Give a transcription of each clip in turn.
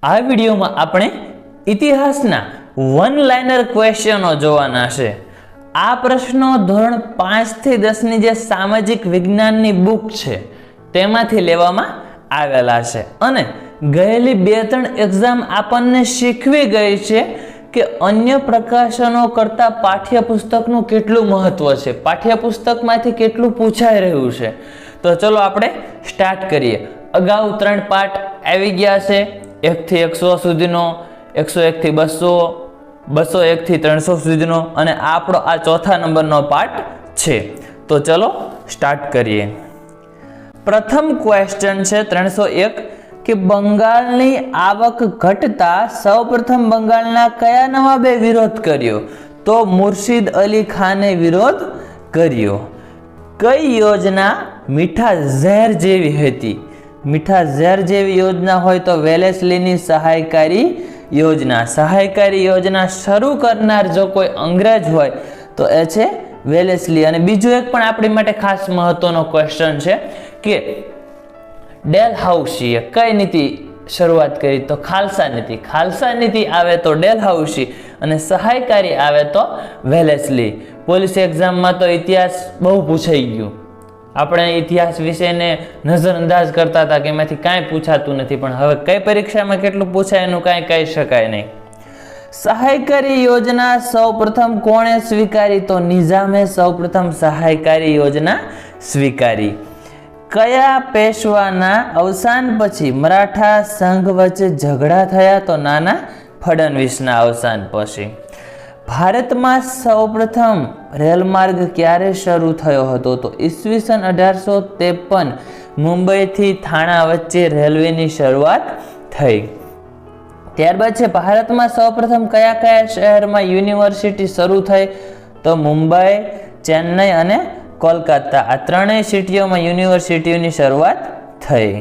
આ વિડીયોમાં આપણે ઇતિહાસના વન લાઇનર ક્વેશ્ચનો જોવાના છે। આ પ્રશ્નો ધોરણ 5 થી 10 ની જે સામાજિક વિજ્ઞાનની બુક છે તેમાંથી લેવામાં આવેલા છે અને ગયેલી 2-3 એક્ઝામ આપણને શીખવી ગઈ છે કે અન્ય પ્રકાશનો કરતા પાઠ્યપુસ્તકનું કેટલું મહત્વ છે, પાઠ્યપુસ્તકમાંથી કેટલું પૂછાઈ રહ્યું છે। તો ચલો આપણે સ્ટાર્ટ કરીએ। અગાઉ 3 પાઠ આવી ગયા છે, 1 થી 100 સુધીનો, 101 થી 200, 201 થી 300 સુધીનો અને આપણો આ ચોથા નંબરનો પાઠ છે। તો ચલો સ્ટાર્ટ કરીએ। પ્રથમ ક્વેશ્ચન છે 301 કે બંગાળની આવક ઘટતા સૌપ્રથમ બંગાળના કયા નવાબે વિરોધ કર્યો? તો મુર્શિદ અલી ખાને વિરોધ કર્યો। કઈ યોજના મીઠા ઝેર જેવી હતી? મીઠા ઝેર જેવી યોજના હોય તો વેલેસ્લીની સહાયકારી યોજના। સહાયકારી યોજના શરૂ કરનાર જો કોઈ અંગ્રેજ હોય તો એ છે વેલેસ્લી। અને બીજું એક પણ આપણી માટે ખાસ મહત્વનો ક્વેશ્ચન છે કે ડેલહાઉસીએ કઈ નીતિ શરૂઆત કરી? તો ખાલસા નીતિ। ખાલસા નીતિ આવે તો ડેલહાઉસી અને સહાયકારી આવે તો વેલેસ્લી। પોલીસ એક્ઝામમાં તો ઇતિહાસ બહુ પૂછાઈ ગયું, આપણે ઇતિહાસ વિશેને નજરઅંદાજ કરતા હતા કે એમાંથી કાંઈ પૂછાતું નથી, પણ હવે કઈ પરીક્ષામાં કેટલું પૂછાય એનું કાંઈ કહી શકાય નહીં। સહાયકારી યોજના સૌપ્રથમ કોણે સ્વીકારી? તો નિઝામે સૌપ્રથમ સહાયકારી યોજના સ્વીકારી। કયા પેશવાના અવસાન પછી મરાઠા સંઘ વચ્ચે ઝઘડા થયા? તો નાના ફડણવીસના અવસાન પછી। ભારતમાં સૌપ્રથમ રેલમાર્ગ ક્યારે શરૂ થયો હતો? તો ઈસવીસન 1853 મુંબઈથી થાણા વચ્ચે રેલવેની શરૂઆત થઈ। ત્યારબાદ છે ભારતમાં સૌપ્રથમ કયા કયા શહેરમાં યુનિવર્સિટી શરૂ થઈ? તો મુંબઈ, ચેન્નઈ અને કોલકાતા, આ ત્રણેય સિટીઓમાં યુનિવર્સિટીઓની શરૂઆત થઈ।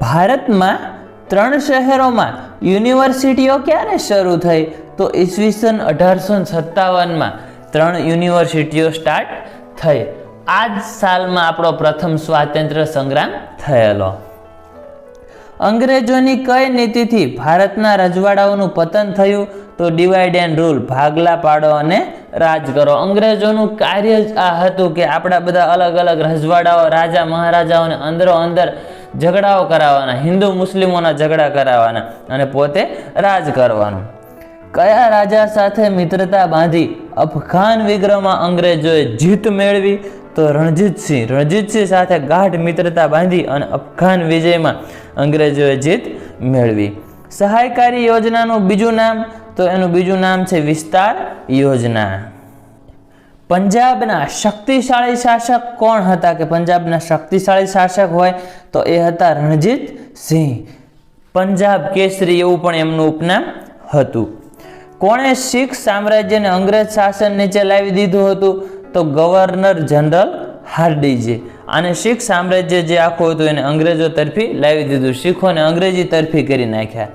ભારતમાં 3 શહેરોમાં યુનિવર્સિટીઓ ક્યારે શરૂ થઈ? તો ઈસવીસન 1857માં 3 યુનિવર્સિટીઓ સ્ટાર્ટ થઈ। આ જ સાલમાં આપણો પ્રથમ સ્વાતંત્ર્ય સંગ્રામ થયેલો। અંગ્રેજોની કઈ નીતિથી ભારતના રજવાડાઓનું પતન થયું? તો ડિવાઇડ એન્ડ રૂલ, ભાગલા પાડો અને રાજ કરો। અંગ્રેજોનું કાર્ય જ આ હતું કે આપણા બધા અલગ અલગ રજવાડાઓ, રાજા મહારાજાઓને અંદરો અંદર ઝઘડાઓ કરાવવાના, હિન્દુ મુસ્લિમોના ઝઘડા કરાવવાના અને પોતે રાજ કરવાનું। કયા રાજા સાથે મિત્રતા બાંધી અફઘાન વિગ્રહમાં અંગ્રેજોએ જીત મેળવી? તો રણજીતસિંહ। રણજીતસિંહ સાથે ગાઢ મિત્રતા બાંધી અને અફઘાન વિજયમાં અંગ્રેજોએ જીત મેળવી। સહાયકારી યોજનાનું બીજું નામ? તો એનું બીજું નામ છે વિસ્તાર યોજના। પંજાબના શક્તિશાળી શાસક કોણ હતા? કે પંજાબના શક્તિશાળી શાસક હોય તો એ હતા રણજીત સિંહ। પંજાબ કેસરી એવું પણ એમનું ઉપનામ હતું। કોણે શીખ સામ્રાજ્યને અંગ્રેજ શાસન નીચે લાવી દીધું હતું? તો ગવર્નર જનરલ હાર્ડિંજે। અને શીખ સામ્રાજ્ય જે આખું હતું એને અંગ્રેજો તરફી લાવી દીધું, શીખોને અંગ્રેજી તરફી કરી નાખ્યા।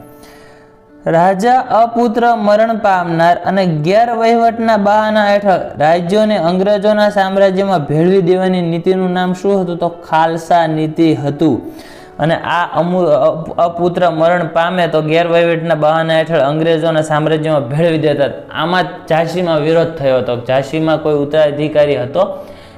રાજા અપુત્ર મરણ પામનાર અને ગેરવહીવટના બહાના હેઠળ રાજ્યોને અંગ્રેજોના સામ્રાજ્યમાં ભેળવી દેવાની નીતિનું નામ શું હતું? તો ખાલસા નીતિ હતું। અને આ અપુત્ર મરણ પામે તો ગેરવહીવટના બહાના હેઠળ અંગ્રેજોના સામ્રાજ્યમાં ભેળવી દેતા। આમાં ઝાંસીમાં વિરોધ થયો હતો, ઝાંસીમાં કોઈ ઉત્તરાધિકારી હતો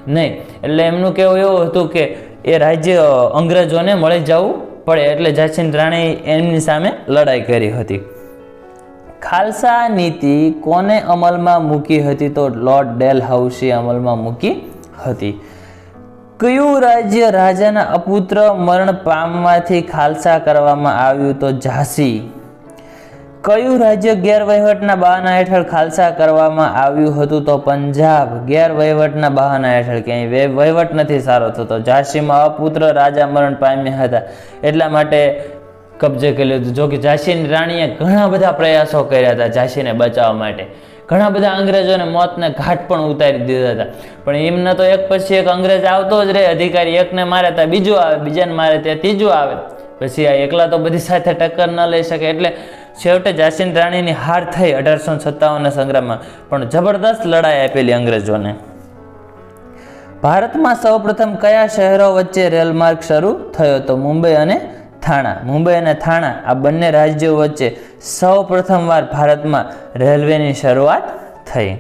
નહીં, એટલે એમનું કહેવું એવું હતું કે એ રાજ્ય અંગ્રેજોને મળી જવું પડે, એટલે ઝાંસીની રાણી એમની સામે લડાઈ કરી હતી। ખાલસા નીતિ કોને અમલમાં મૂકી હતી? તો લોર્ડ ડેલહાઉસીએ અમલમાં મૂકી હતી। કયું રાજ્ય રાજાના અપુત્ર મરણ પામવાથી ખાલસા કરવામાં આવ્યું? તો ઝાંસી। કયું રાજ્ય ગેરવહીવટના બહાના હેઠળ ખાલસા કરવામાં આવ્યું હતું? તો પંજાબ। ગેરવહીવટના બહાના હેઠળ, ક્યાંય વહીવટ નથી સારો થતો, ઝાંસીમાં અપુત્ર રાજા મરણ પામ્યા હતા એટલા માટે કબજે કરી લીધું। જો કે ઝાંસીની રાણીએ ઘણા બધા પ્રયાસો કર્યા હતા ઝાંસીને બચાવવા માટે, ઘણા બધા અંગ્રેજોને મોતને ઘાટ પણ ઉતારી દીધા હતા, પણ એમને તો એક પછી એક અંગ્રેજ આવતો જ રહે, અધિકારી એકને મારે ત્યાં બીજું આવે, બીજાને મારે ત્યાં ત્રીજું આવે, પછી આ એકલા તો બધી સાથે ટક્કર ન લઈ શકે, એટલે છેવટે ઝાંસીની રાણીની હાર થઈ 1857ના સંગ્રામમાં, પણ જબરદસ્ત લડાઈ આપેલી અંગ્રેજોને। ભારતમાં સૌપ્રથમ કયા શહેરો વચ્ચે રેલમાર્ગ શરૂ થયો? તો મુંબઈ અને થાણા. મુંબઈ અને થાણા આ બંને રાજ્યો વચ્ચે સૌ પ્રથમવાર ભારતમાં રેલવેની શરૂઆત થઈ.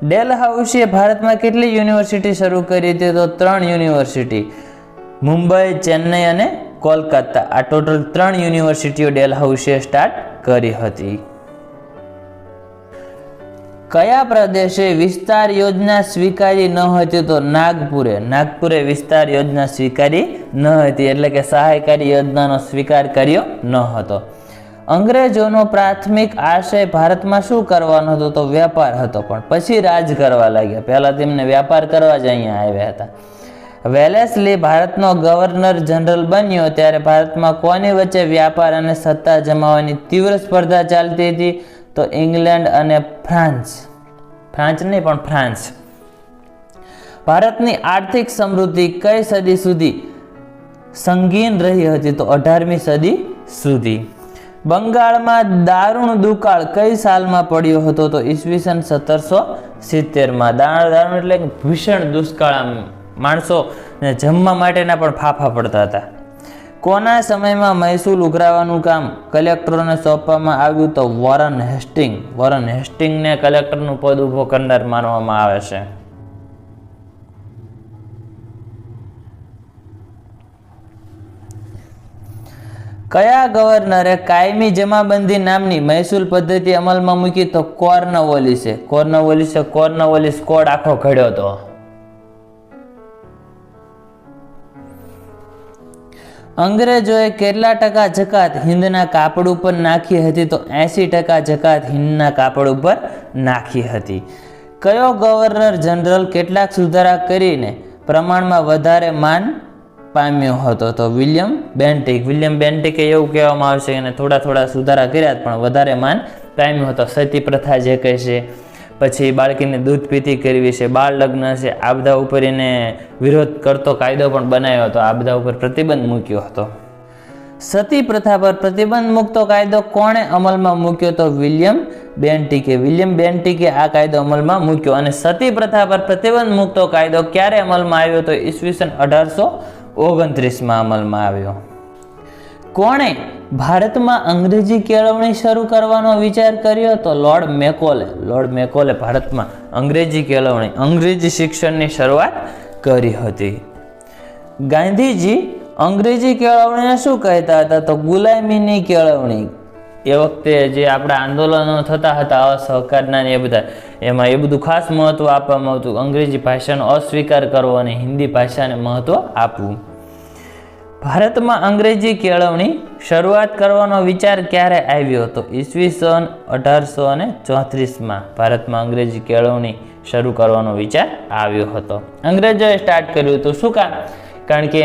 ડેલહાઉસીએ ભારતમાં કેટલી યુનિવર્સિટી શરૂ કરી હતી? તો 3 યુનિવર્સિટી, મુંબઈ, ચેન્નઈ અને કોલકાતા. આ ટોટલ 3 યુનિવર્સિટીઓ ડેલહાઉસીએ સ્ટાર્ટ કરી હતી. કયા પ્રદેશે વિસ્તાર યોજના સ્વીકારી ન હતી? તો નાગપુરે વિસ્તાર યોજના સ્વીકારી ન હતી, એટલે કે સહાયકારી યોજનાનો સ્વીકાર કર્યો ન હતો. અંગ્રેજોનો પ્રાથમિક આશય ભારતમાં શું કરવાનો હતો? તો વેપાર હતો, પણ પછી રાજ કરવા લાગ્યા. પહેલા તેમને વેપાર કરવા જ અહીંયા આવ્યા હતા. વેલેસ્લી ભારતનો ગવર્નર જનરલ બન્યો ત્યારે ભારતમાં કોની વચ્ચે વ્યાપાર અને સત્તા જમાવવાની તીવ્ર સ્પર્ધા ચાલતી હતી? તો ઇંગ્લેન્ડ અને ફ્રાન્સ નહીં પણ ફ્રાન્સ. ભારતની આર્થિક સમૃદ્ધિ કઈ સદી સુધી સંગીન રહી હતી? તો 18મી સદી સુધી. બંગાળમાં દારૂણ દુકાળ કઈ સાલમાં પડ્યો હતો? તો ઈસવીસન 1770માં. દારૂણ એટલે ભીષણ દુષ્કાળ, માણસો જમવા માટેના પણ ફાફા પડતા હતા. કોના સમયમાં મહેસૂલ ઉઘરાવવાનું કામ કલેક્ટરોને સોંપવામાં આવ્યું? તો વોરન હેસ્ટિંગને કલેક્ટરનું પદ ઊભો કરનાર માનવામાં આવે છે. કયા ગવર્નરે કાયમી જમાબંધી નામની મહેસૂલ પદ્ધતિ અમલમાં મૂકી? તો કોર્નવોલિસે કોર્નવોલિસ કોડ આખો ઘડ્યો હતો. અંગ્રેજોએ કેટલા ટકા જકાત હિંદના કાપડ ઉપર નાખી હતી? તો 80% જકાત હિંદના કાપડ ઉપર નાખી હતી. કયો ગવર્નર જનરલ કેટલાક સુધારા કરીને પ્રમાણમાં વધારે માન પામ્યો હતો? તો વિલિયમ બેન્ટિકે એવું કહેવામાં આવે છે અને થોડા સુધારા કર્યા પણ વધારે માન પામ્યો હતો. સતી પ્રથા જે કહે છે, પછી બાળકીને દૂધ પીતી કરવી છે, બાળ લગ્ન છે, આ બધા ઉપર એને વિરોધ કરતો કાયદો પણ બનાવ્યો હતો. આ બધા ઉપર પ્રતિબંધ મૂક્યો હતો. સતી પ્રથા પર પ્રતિબંધ મૂકતો કાયદો કોણે અમલમાં મૂક્યો? તો વિલિયમ બેન્ટિકે આ કાયદો અમલમાં મૂક્યો. અને સતી પ્રથા પર પ્રતિબંધ મૂકતો કાયદો ક્યારે અમલમાં આવ્યો? તો ઈસવીસન 1829માં અમલમાં આવ્યો. કોણે ભારતમાં અંગ્રેજી કેળવણી શરૂ કરવાનો વિચાર કર્યો? તો લોર્ડ મેકોલે ભારતમાં અંગ્રેજી શિક્ષણની શરૂઆત કરી હતી. ગાંધીજી અંગ્રેજી કેળવણીને શું કહેતા હતા? તો ગુલામીની કેળવણી. એ વખતે જે આપણા આંદોલનો થતા હતા અસહકારના ને એ બધા, એમાં એ બધું ખાસ મહત્વ આપવામાં આવતું. અંગ્રેજી ભાષાનો અસ્વીકાર કરવો અને હિન્દી ભાષાને મહત્વ આપવું. ભારતમાં અંગ્રેજી કેળવણી શરૂઆત કરવાનો વિચાર ક્યારે આવ્યો? તો ઈસવીસન 1834માં ભારતમાં અંગ્રેજી કેળવણી શરૂ કરવાનો વિચાર આવ્યો હતો. અંગ્રેજોએ સ્ટાર્ટ કર્યું હતું. શું કામ? કારણ કે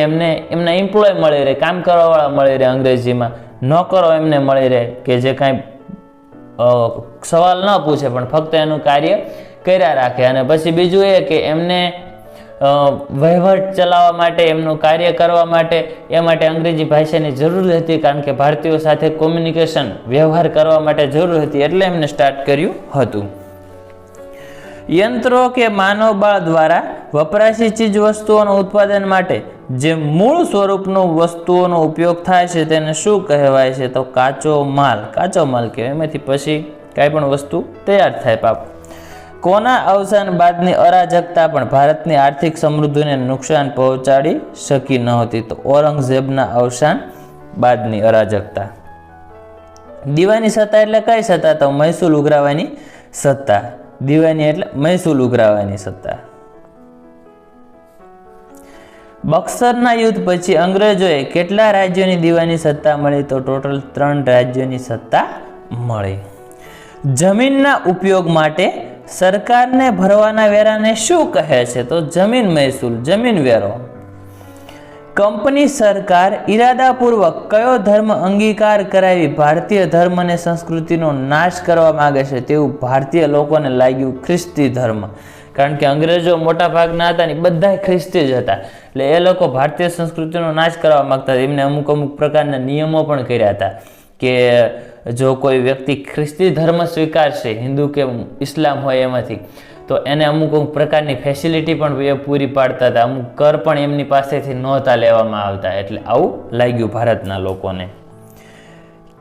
એમના એમ્પ્લોય મળી રહે, કામ કરવાવાળા મળી રહે, અંગ્રેજીમાં નોકરો એમને મળી રહે કે જે કાંઈ સવાલ ન પૂછે પણ ફક્ત એનું કાર્ય કર્યા રાખે. અને પછી બીજું એ કે એમને વહીવટ ચલાવવા માટે, એમનું કાર્ય કરવા માટે, એ માટે અંગ્રેજી ભાષાની જરૂર હતી. કારણ કે ભારતીયો સાથે કોમ્યુનિકેશન, વ્યવહાર કરવા માટે જરૂર હતી, એટલે એમને સ્ટાર્ટ કર્યું હતું. યંત્રો કે માનવબળ દ્વારા વપરાશી ચીજ વસ્તુઓના ઉત્પાદન માટે જે મૂળ સ્વરૂપનું વસ્તુઓનો ઉપયોગ થાય છે તેને શું કહેવાય છે? તો કાચો માલ કહેવાય. એમાંથી પછી કાંઈ પણ વસ્તુ તૈયાર થાય પાપ. કોના અવસાન બાદની અરાજકતા પણ ભારતની આર્થિક સમૃદ્ધિને નુકસાન પહોંચાડી શકી નહોતી? તો ઔરંગઝેબના અવસાન બાદની અરાજકતા. દીવાની સત્તા એટલે કઈ સત્તા? તો મહેસૂલ ઉઘરાવવાની સત્તા. દીવાની એટલે મહેસૂલ ઉઘરાવવાની સત્તા. બક્સરના યુદ્ધ પછી અંગ્રેજોએ કેટલા રાજ્યોની દીવાની સત્તા મળી? તો ટોટલ 3 રાજ્યોની સત્તા મળી. જમીનના ઉપયોગ માટે સરકારને ભરવાના વેરાને શું કહે છે? તો જમીન મહેસૂલ, જમીન વેરો. કંપની સરકાર ઈરાદાપૂર્વક કયો ધર્મ અંગીકાર કરાવી ભારતીય ધર્મ અને સંસ્કૃતિનો નાશ કરવા માંગે છે તેવું ભારતીય લોકોને લાગ્યું? ખ્રિસ્તી ધર્મ. કારણ કે અંગ્રેજો મોટા ભાગના હતા ને બધા ખ્રિસ્તી જ હતા, એટલે એ લોકો ભારતીય સંસ્કૃતિનો નાશ કરવા માંગતા હતા. એમને અમુક પ્રકારના નિયમો પણ કર્યા હતા કે જો કોઈ વ્યક્તિ ખ્રિસ્તી ધર્મ સ્વીકારશે, હિન્દુ કે ઇસ્લામ હોય એમાંથી, તો એને અમુક અમુક પ્રકારની ફેસિલિટી પણ એ પૂરી પાડતા હતા, અમુક કર પણ એમની પાસેથી નહોતા લેવામાં આવતા. એટલે આવું લાગ્યું ભારતના લોકોને.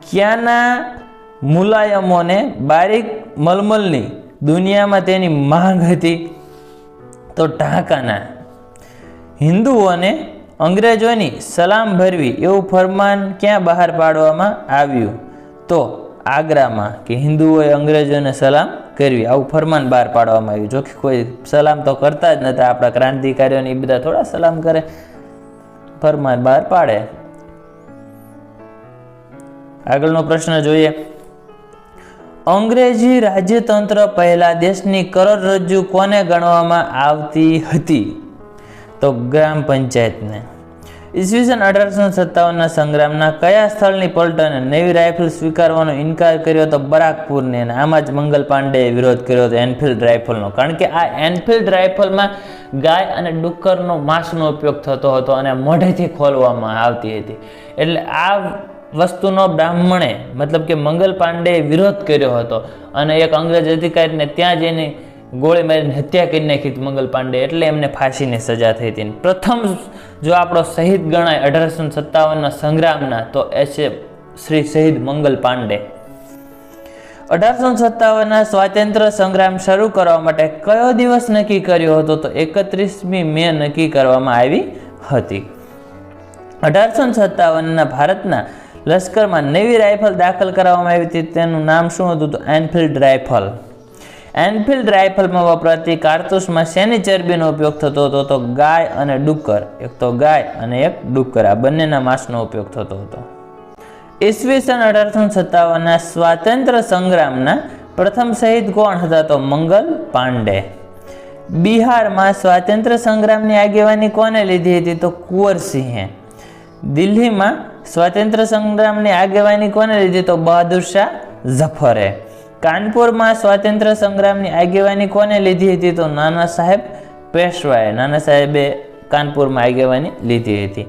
ક્યાંના મુલાયમોને બારીક મલમલની દુનિયામાં તેની માંગ હતી? તો ઢાકાના. હિન્દુઓને અંગ્રેજોની સલામ ભરવી એવું ફરમાન ક્યાં બહાર પાડવામાં આવ્યું? તો આગ્રામાં, કે હિન્દુઓએ અંગ્રેજોને સલામ કરવી આવું ફરમાન બહાર પાડવામાં આવ્યું. જો કે કોઈ સલામ તો કરતા જ નતા, આપણા ક્રાંતિકારીઓને એ બધા થોડા સલામ કરે, ફરમાન બહાર પાડે. આગળનો પ્રશ્ન જોઈએ. અંગ્રેજી રાજ્યતંત્ર પહેલા દેશની કરોડરજ્જુ કોને ગણવામાં આવતી હતી? તો ગ્રામ પંચાયતને. ઈસવીસન 1857ના સંગ્રામના કયા સ્થળની પલટને નવી રાઇફલ સ્વીકારવાનો ઇનકાર કર્યો? તો બરાકપુરને. અને આમાં જ મંગલ પાંડેએ વિરોધ કર્યો હતો એનફિલ્ડ રાઇફલનો, કારણ કે આ એનફિલ્ડ રાઇફલમાં ગાય અને ડુક્કરનો માંસનો ઉપયોગ થતો હતો અને મોઢેથી ખોલવામાં આવતી હતી. એટલે આ વસ્તુનો બ્રાહ્મણે મતલબ કે મંગલ પાંડેએ વિરોધ કર્યો હતો અને એક અંગ્રેજ અધિકારીને ત્યાં જ એની ગોળી મારીને હત્યા કરી નાખી હતી મંગલ પાંડે, એટલે એમને ફાંસીની સજા થઈ હતી. પ્રથમ જો આપણો શહીદ ગણાય 1857ના સંગ્રામના તો એ છે શ્રી શહીદ મંગલ પાંડે. 1857ના સ્વાતંત્ર્ય સંગ્રામ શરૂ કરવા માટે કયો દિવસ નક્કી કર્યો હતો? તો 31મી મે નક્કી કરવામાં આવી હતી. 1857ના ભારતના લશ્કરમાં નવી રાઇફલ દાખલ કરવામાં આવી હતી, તેનું નામ શું હતું? તો એનફિલ્ડ રાઇફલ. એનફિલ્ડ રાઇફલમાં વપરાતી કારતૂસમાં શેની ચરબીનો ઉપયોગ થતો હતો? તો ગાય અને ડુક્કર. એક તો ગાય અને એક ડુક્કર, આ બંનેના માંસનો ઉપયોગ થતો હતો. ઈસવીસન 1857ના સ્વાતંત્ર્ય સંગ્રામના પ્રથમ શહીદ કોણ હતા? તો મંગલ પાંડે. બિહારમાં સ્વાતંત્ર્ય સંગ્રામની આગેવાની કોને લીધી હતી? તો કુંવરસિંહે. દિલ્હીમાં સ્વાતંત્ર્ય સંગ્રામની આગેવાની કોને લીધી? તો બહાદુર શાહ ઝફરે. કાનપુરમાં સ્વાતંત્ર્ય સંગ્રામની આગેવાની કોને લીધી હતી? તો નાના સાહેબ પેશવાએ. નાના સાહેબે કાનપુરમાં આગેવાની લીધી હતી.